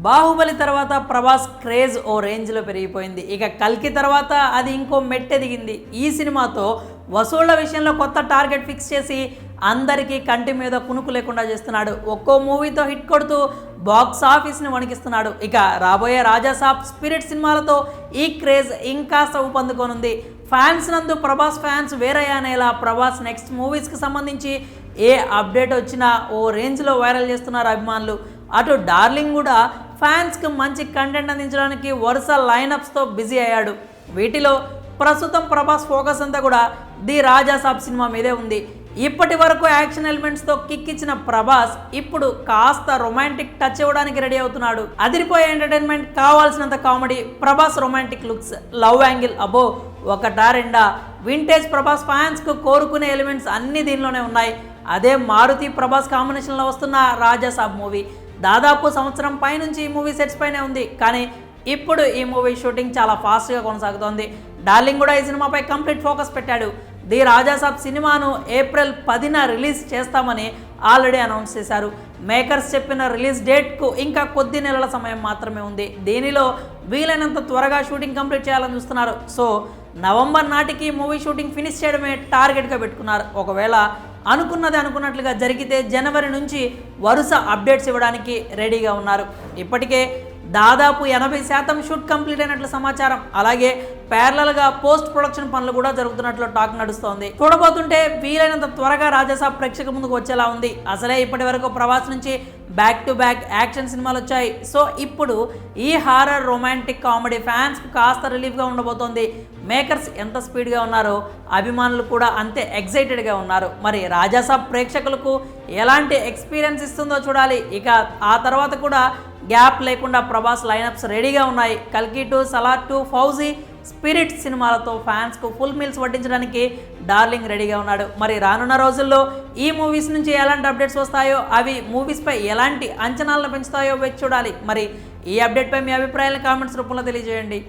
బాహుబలి తర్వాత ప్రభాస్ క్రేజ్ ఓ రేంజ్లో పెరిగిపోయింది. ఇక కల్కి తర్వాత అది ఇంకో మెట్టెదిగింది. ఈ సినిమాతో వసూళ్ల విషయంలో కొత్త టార్గెట్ ఫిక్స్ చేసి అందరికీ కంటి మీద కునుకు లేకుండా చేస్తున్నాడు. ఒక్కో మూవీతో హిట్ కొడుతూ బాక్స్ ఆఫీస్ని వణికిస్తున్నాడు. ఇక రాబోయే రాజాసాబ్, స్పిరిట్ సినిమాలతో ఈ క్రేజ్ ఇంకాస్త ఊపందుకోనుంది. ఫ్యాన్స్ నందు ప్రభాస్ ఫ్యాన్స్ వేరయ్యానేలా ప్రభాస్ నెక్స్ట్ మూవీస్కి సంబంధించి ఏ అప్డేట్ వచ్చినా ఓ రేంజ్లో వైరల్ చేస్తున్నారు అభిమానులు. అటు డార్లింగ్ కూడా ఫ్యాన్స్కి మంచి కంటెంట్ అందించడానికి వరుస లైనప్స్తో బిజీ అయ్యాడు. వీటిలో ప్రస్తుతం ప్రభాస్ ఫోకస్ అంతా కూడా ది రాజాసాబ్ సినిమా మీదే ఉంది. ఇప్పటి వరకు యాక్షన్ ఎలిమెంట్స్తో కిక్ ఇచ్చిన ప్రభాస్ ఇప్పుడు కాస్త రొమాంటిక్ టచ్ ఇవ్వడానికి రెడీ అవుతున్నాడు. అదిరిపోయే ఎంటర్టైన్మెంట్, కావాల్సినంత comedy, Prabhas romantic looks, love angle, అబో ఒకటా రెండా వింటేజ్ ప్రభాస్ ఫ్యాన్స్కు కోరుకునే ఎలిమెంట్స్ అన్నీ దీనిలోనే ఉన్నాయి. అదే మారుతి ప్రభాస్ కాంబినేషన్లో వస్తున్న రాజాసాబ్ మూవీ దాదాపు సంవత్సరం పైనుంచి ఈ మూవీ సెట్స్ పైనే ఉంది. కానీ ఇప్పుడు ఈ మూవీ షూటింగ్ చాలా ఫాస్ట్గా కొనసాగుతోంది. డార్లింగ్ కూడా ఈ సినిమాపై కంప్లీట్ ఫోకస్ పెట్టాడు. ది రాజాసాబ్ సినిమాను ఏప్రిల్ 10న రిలీజ్ చేస్తామని ఆల్రెడీ అనౌన్స్ చేశారు. మేకర్స్ చెప్పిన రిలీజ్ డేట్కు ఇంకా కొద్ది నెలల సమయం మాత్రమే ఉంది. దీనిలో వీలైనంత త్వరగా షూటింగ్ కంప్లీట్ చేయాలని చూస్తున్నారు. సో నవంబర్ నాటికి మూవీ షూటింగ్ ఫినిష్ చేయడమే టార్గెట్గా పెట్టుకున్నారు. ఒకవేళ అనుకున్నది అనుకున్నట్లుగా జరిగితే జనవరి నుంచి వరుస అప్డేట్స్ ఇవ్వడానికి రెడీగా ఉన్నారు. ఇప్పటికే దాదాపు 80% షూట్ కంప్లీట్ అయినట్లు సమాచారం. అలాగే ప్యారలల్గా పోస్ట్ ప్రొడక్షన్ పనులు కూడా జరుగుతున్నట్లు టాక్ నడుస్తోంది. చూడబోతుంటే వీలైనంత త్వరగా రాజాసాబ్ ప్రేక్షక ముందుకు వచ్చేలా ఉంది. అసలే ఇప్పటి వరకు ప్రభాస్ నుంచి బ్యాక్ టు బ్యాక్ యాక్షన్ సినిమాలు వచ్చాయి. సో ఇప్పుడు ఈ హారర్ రొమాంటిక్ కామెడీ ఫ్యాన్స్కి కాస్త రిలీఫ్గా ఉండబోతోంది. మేకర్స్ ఎంత స్పీడ్గా ఉన్నారో అభిమానులు కూడా అంతే ఎక్సైటెడ్గా ఉన్నారు. మరి రాజాసాబ్ ప్రేక్షకులకు ఎలాంటి ఎక్స్పీరియన్స్ ఇస్తుందో చూడాలి. ఇక ఆ తర్వాత కూడా గ్యాప్ లేకుండా ప్రభాస్ లైనప్స్ రెడీగా ఉన్నాయి. కల్కి 2, సలార్ 2, ఫౌజీ, స్పిరిట్ సినిమాలతో ఫ్యాన్స్కు ఫుల్ మీల్స్ వడ్డించడానికి డార్లింగ్ రెడీగా ఉన్నాడు. మరి రానున్న రోజుల్లో ఈ మూవీస్ నుంచి ఎలాంటి అప్డేట్స్ వస్తాయో, అవి మూవీస్పై ఎలాంటి అంచనాలను పెంచుతాయో వేచి చూడాలి. మరి ఈ అప్డేట్పై మీ అభిప్రాయాలను కామెంట్స్ రూపంలో తెలియజేయండి.